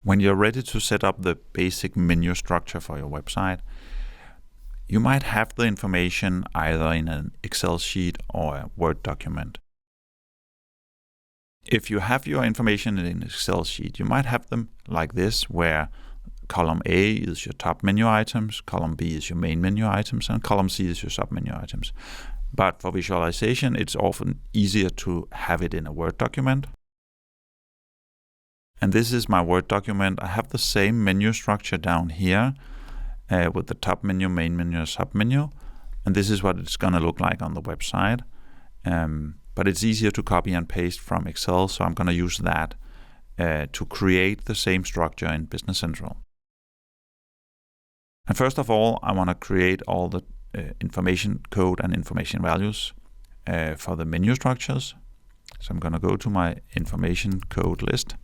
When you're ready to set up the basic menu structure for your website, you might have the information either in an Excel sheet or a Word document. If you have your information in an Excel sheet, you might have them like this, where column A is your top menu items, column B is your main menu items, and column C is your sub-menu items. But for visualization, it's often easier to have it in a Word document. And this is my Word document. I have the same menu structure down here with the top menu, main menu, sub-menu. And this is what it's going to look like on the website. But it's easier to copy and paste from Excel, so I'm going to use that to create the same structure in Business Central. And first of all, I want to create all the information code and information values for the menu structures. So I'm going to go to my information code list.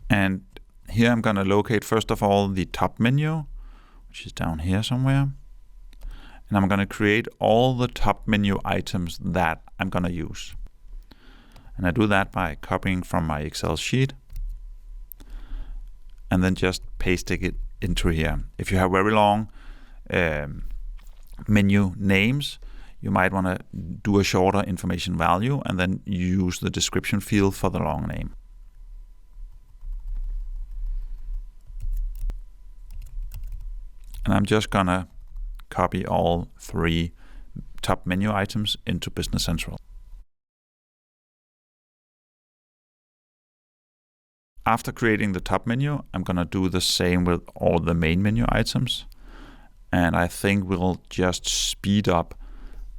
And here I'm going to locate, first of all, the top menu, which is down here somewhere. And I'm going to create all the top menu items that I'm going to use. And I do that by copying from my Excel sheet and then just pasting it into here. If you have very long menu names, you might want to do a shorter information value and then use the description field for the long name. And I'm just going to copy all 3 top menu items into Business Central. After creating the top menu, I'm going to do the same with all the main menu items. And I think we'll just speed up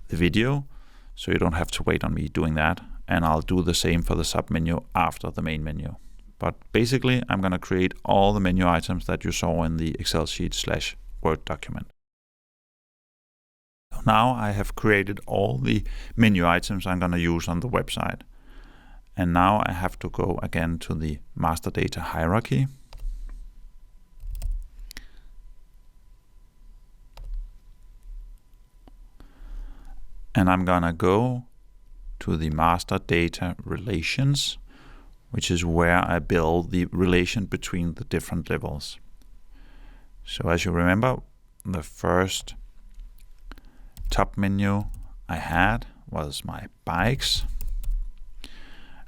the video so you don't have to wait on me doing that. And I'll do the same for the sub menu after the main menu. But basically, I'm going to create all the menu items that you saw in the Excel sheet / Word document. Now I have created all the menu items I'm going to use on the website. And now I have to go again to the master data hierarchy. And I'm going to go to the master data relations, which is where I build the relation between the different levels. So as you remember, the first top menu I had was my bikes.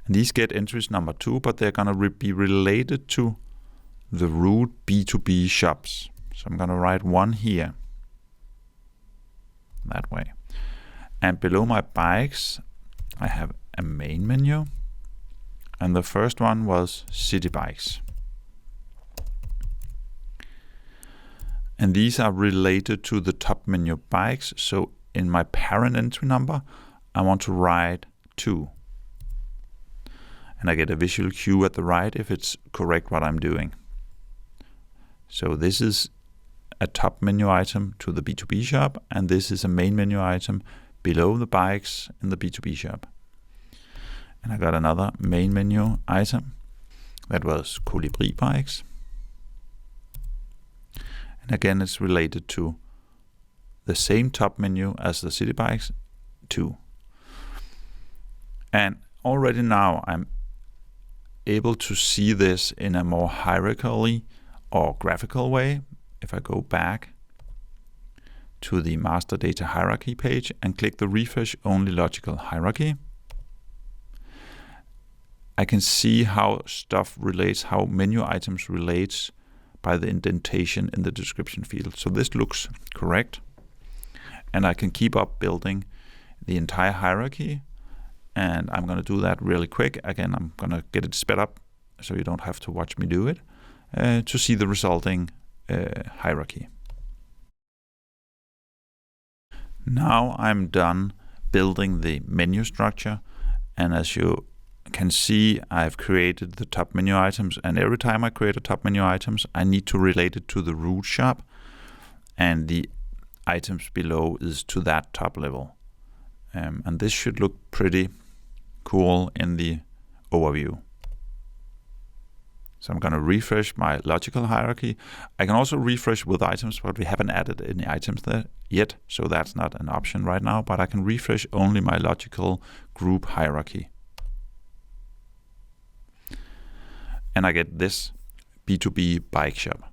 And these get entries number 2, but they're going to be related to the root B2B shops. So I'm going to write 1 here, that way. And below my bikes, I have a main menu. And the first one was city bikes. And these are related to the top menu bikes. So in my parent entry number, I want to write 2. And I get a visual cue at the right if it's correct what I'm doing. So this is a top menu item to the B2B shop, and this is a main menu item below the bikes in the B2B shop. And I got another main menu item that was Colibri bikes. And again, it's related to the same top menu as the city bikes, 2. And already now I'm able to see this in a more hierarchically or graphical way. If I go back to the master data hierarchy page and click the refresh only logical hierarchy, I can see how stuff relates, how menu items relates by the indentation in the description field. So this looks correct. And I can keep up building the entire hierarchy. And I'm going to do that really quick. Again, I'm going to get it sped up so you don't have to watch me do it to see the resulting hierarchy. Now I'm done building the menu structure. And as you can see, I've created the top menu items. And every time I create a top menu items, I need to relate it to the root shop. And the items below is to that top level. And this should look pretty cool in the overview. So I'm going to refresh my logical hierarchy. I can also refresh with items, but we haven't added any items there yet, so that's not an option right now, but I can refresh only my logical group hierarchy. And I get this B2B bike shop.